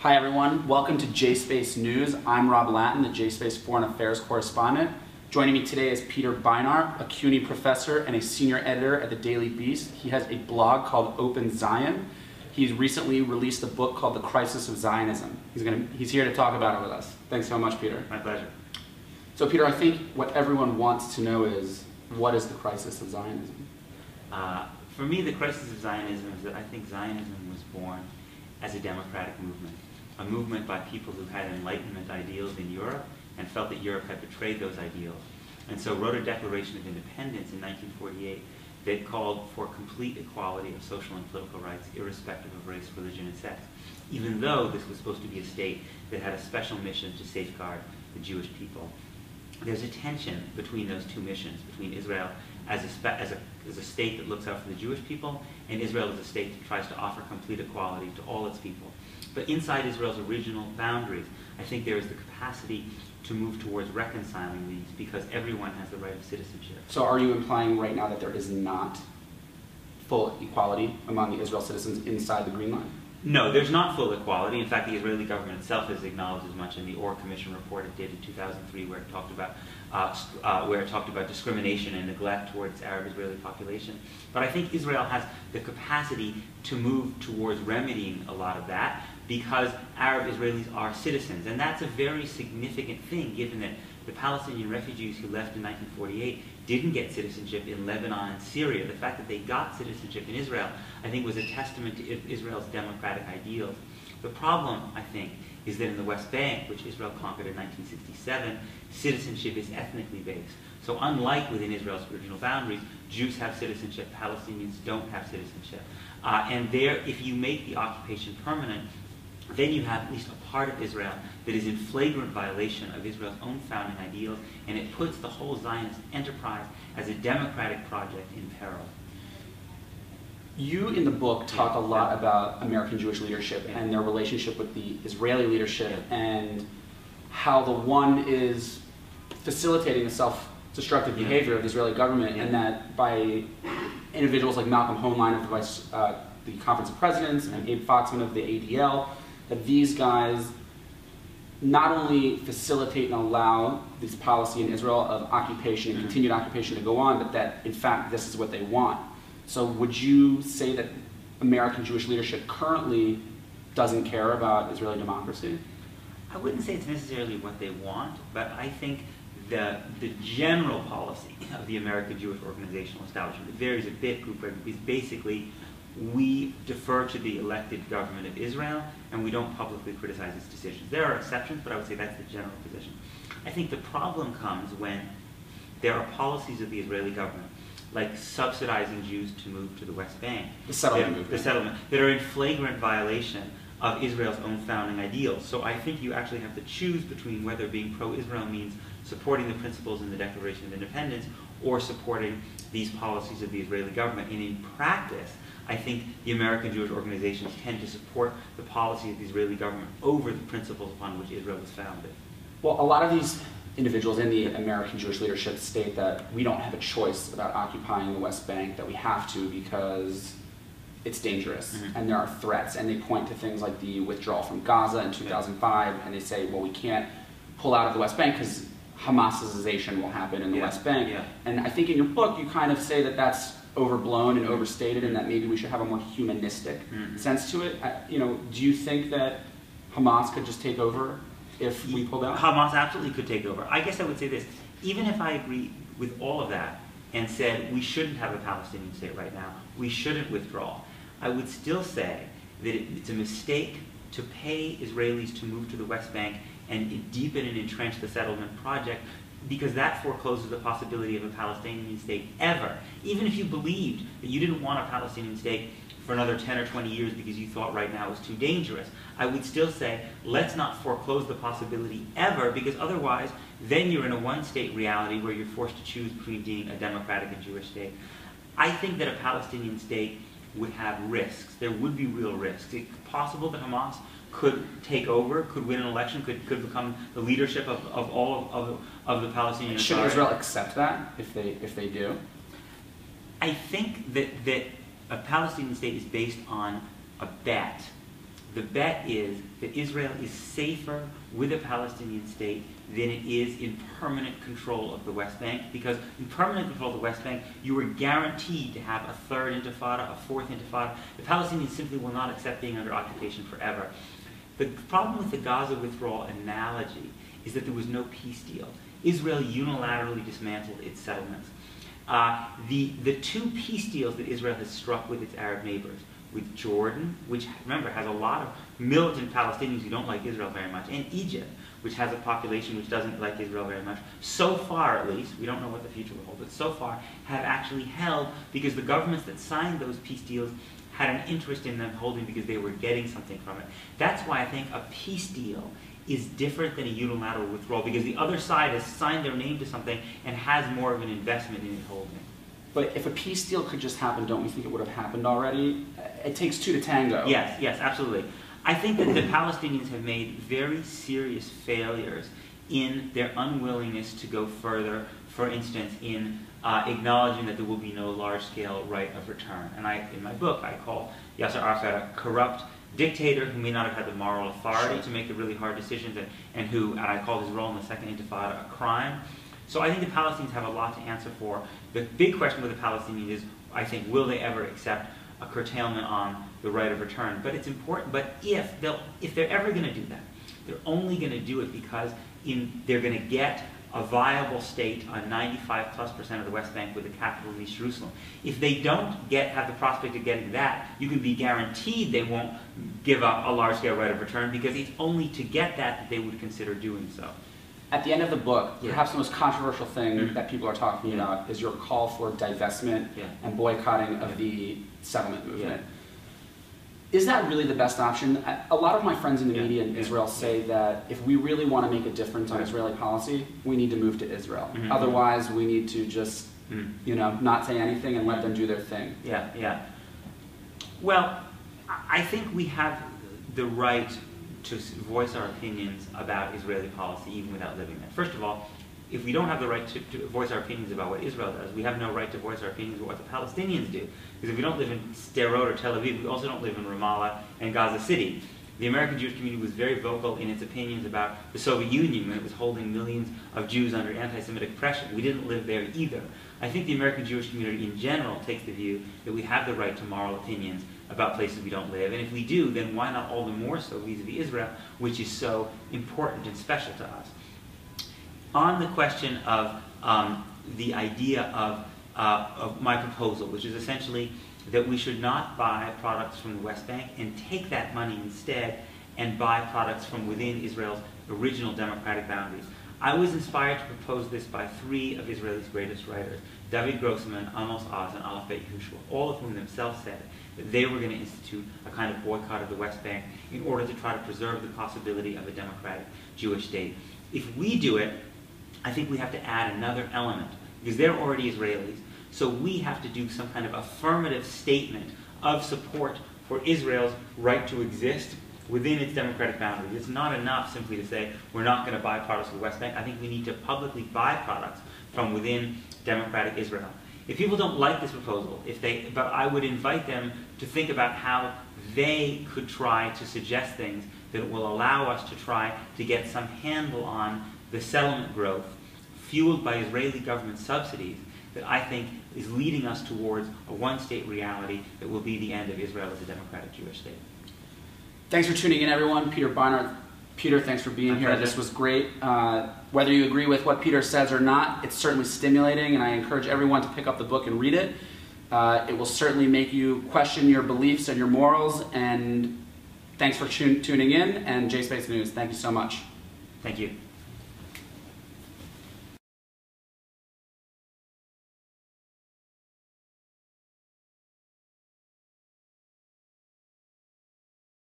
Hi everyone, welcome to Jspace News. I'm Rob Latin, the Jspace Foreign Affairs correspondent. Joining me today is Peter Beinart, a CUNY professor and a senior editor at the Daily Beast. He has a blog called Open Zion. He's recently released a book called The Crisis of Zionism. He's here to talk about it with us. Thanks so much, Peter. My pleasure. So Peter, I think what everyone wants to know is, what is the crisis of Zionism? For me, the crisis of Zionism is that I think Zionism was born as a democratic movement. A movement by people who had Enlightenment ideals in Europe and felt that Europe had betrayed those ideals. And so wrote a Declaration of Independence in 1948 that called for complete equality of social and political rights, irrespective of race, religion, and sex, even though this was supposed to be a state that had a special mission to safeguard the Jewish people. There's a tension between those two missions, between Israel as a state that looks out for the Jewish people, and Israel as a state that tries to offer complete equality to all its people. But inside Israel's original boundaries, I think there is the capacity to move towards reconciling these because everyone has the right of citizenship. So are you implying right now that there is not full equality among the Israel citizens inside the Green Line? No, there's not full equality. In fact, the Israeli government itself has acknowledged as much in the Orr Commission report it did in 2003, where it talked about discrimination and neglect towards Arab Israeli population. But I think Israel has the capacity to move towards remedying a lot of that because Arab Israelis are citizens, and that's a very significant thing, given that the Palestinian refugees who left in 1948 didn't get citizenship in Lebanon and Syria. The fact that they got citizenship in Israel, I think, was a testament to Israel's democratic ideals. The problem, I think, is that in the West Bank, which Israel conquered in 1967, citizenship is ethnically based. So unlike within Israel's original boundaries, Jews have citizenship, Palestinians don't have citizenship. And there, if you make the occupation permanent, then you have at least a part of Israel that is in flagrant violation of Israel's own founding ideals, and it puts the whole Zionist enterprise as a democratic project in peril. You, in the book, talk a lot about American Jewish leadership and their relationship with the Israeli leadership and how the one is facilitating the self-destructive behavior of the Israeli government, and that by individuals like Malcolm Hoenlein of the Conference of Presidents and Abe Foxman of the ADL, that these guys not only facilitate and allow this policy in Israel of occupation and continued occupation to go on, but that, in fact, this is what they want. So would you say that American Jewish leadership currently doesn't care about Israeli democracy? I wouldn't say it's necessarily what they want, but I think the general policy of the American Jewish organizational establishment, it varies a bit, group by group, is basically we defer to the elected government of Israel, and we don't publicly criticize its decisions. There are exceptions, but I would say that's the general position. I think the problem comes when there are policies of the Israeli government, like subsidizing Jews to move to the West Bank, the settlement movement, that are in flagrant violation of Israel's own founding ideals. So I think you actually have to choose between whether being pro-Israel means supporting the principles in the Declaration of Independence or supporting these policies of the Israeli government. And in practice, I think the American Jewish organizations tend to support the policy of the Israeli government over the principles upon which Israel was founded. Well, a lot of these individuals in the American Jewish leadership state that we don't have a choice about occupying the West Bank, that we have to because it's dangerous and there are threats, and they point to things like the withdrawal from Gaza in 2005, and they say, well, we can't pull out of the West Bank because Hamasization will happen in the West Bank. And I think in your book you kind of say that that's overblown and overstated, and that maybe we should have a more humanistic sense to it. Do you think that Hamas could just take over if we pulled out? Hamas absolutely could take over. I guess I would say this, even if I agree with all of that and said we shouldn't have a Palestinian state right now, we shouldn't withdraw, I would still say that it's a mistake to pay Israelis to move to the West Bank and deepen and entrench the settlement project, because that forecloses the possibility of a Palestinian state ever. Even if you believed that you didn't want a Palestinian state for another 10 or 20 years because you thought right now it was too dangerous, I would still say, let's not foreclose the possibility ever, because otherwise, then you're in a one-state reality where you're forced to choose between being a democratic and Jewish state. I think that a Palestinian state would have risks. There would be real risks. It's possible that Hamas could take over, could win an election, could become the leadership of all of the Palestinian Should Authority. Israel accept that if they do? I think that a Palestinian state is based on a bet The bet is that Israel is safer with a Palestinian state than it is in permanent control of the West Bank, because in permanent control of the West Bank, you are guaranteed to have a third intifada, a fourth intifada. The Palestinians simply will not accept being under occupation forever. The problem with the Gaza withdrawal analogy is that there was no peace deal. Israel unilaterally dismantled its settlements. The two peace deals that Israel has struck with its Arab neighbors, with Jordan, which, remember, has a lot of militant Palestinians who don't like Israel very much, and Egypt, which has a population which doesn't like Israel very much, so far at least, we don't know what the future will hold, but so far have actually held because the governments that signed those peace deals had an interest in them holding because they were getting something from it. That's why I think a peace deal is different than a unilateral withdrawal, because the other side has signed their name to something and has more of an investment in it holding. But if a peace deal could just happen, don't we think it would have happened already? It takes two to tango. Yes, yes, absolutely. I think that the Palestinians have made very serious failures in their unwillingness to go further, for instance, in acknowledging that there will be no large-scale right of return. And in my book, I call Yasser Arafat a corrupt dictator who may not have had the moral authority to make the really hard decisions, and I call his role in the Second Intifada a crime. So I think the Palestinians have a lot to answer for. The big question with the Palestinians is, I think, will they ever accept a curtailment on the right of return? But it's important. But if they're ever going to do that, they're only going to do it because they're going to get a viable state on 95+% of the West Bank with the capital in East Jerusalem. If they don't have the prospect of getting that, you can be guaranteed they won't give up a large-scale right of return, because it's only to get that they would consider doing so. At the end of the book, perhaps the most controversial thing that people are talking about is your call for divestment and boycotting of the settlement movement. Is that really the best option? A lot of my friends in the media in Israel say that if we really want to make a difference on Israeli policy, we need to move to Israel. Otherwise, we need to just, not say anything and let them do their thing. Yeah, yeah. Well, I think we have the right to voice our opinions about Israeli policy even without living there. First of all, if we don't have the right to voice our opinions about what Israel does, we have no right to voice our opinions about what the Palestinians do. Because if we don't live in Sderot or Tel Aviv, we also don't live in Ramallah and Gaza City. The American Jewish community was very vocal in its opinions about the Soviet Union when it was holding millions of Jews under anti-Semitic pressure. We didn't live there either. I think the American Jewish community in general takes the view that we have the right to moral opinions about places we don't live. And if we do, then why not all the more so vis-a-vis Israel, which is so important and special to us. On the question of the idea of my proposal, which is essentially that we should not buy products from the West Bank and take that money instead and buy products from within Israel's original democratic boundaries. I was inspired to propose this by three of Israel's greatest writers, David Grossman, Amos Oz, and Aleph Beit Yehoshua, all of whom themselves said that they were going to institute a kind of boycott of the West Bank in order to try to preserve the possibility of a democratic Jewish state. If we do it, I think we have to add another element, because they're already Israelis. So we have to do some kind of affirmative statement of support for Israel's right to exist within its democratic boundaries. It's not enough simply to say we're not going to buy products from the West Bank. I think we need to publicly buy products from within democratic Israel. If people don't like this proposal, but I would invite them to think about how they could try to suggest things that will allow us to try to get some handle on the settlement growth fueled by Israeli government subsidies that I think is leading us towards a one-state reality that will be the end of Israel as a democratic Jewish state. Thanks for tuning in, everyone. Peter Beinart. Peter, thanks for being here. This was great. Whether you agree with what Peter says or not, it's certainly stimulating, and I encourage everyone to pick up the book and read it. It will certainly make you question your beliefs and your morals, and thanks for tuning in, and Jspace News. Thank you so much. Thank you.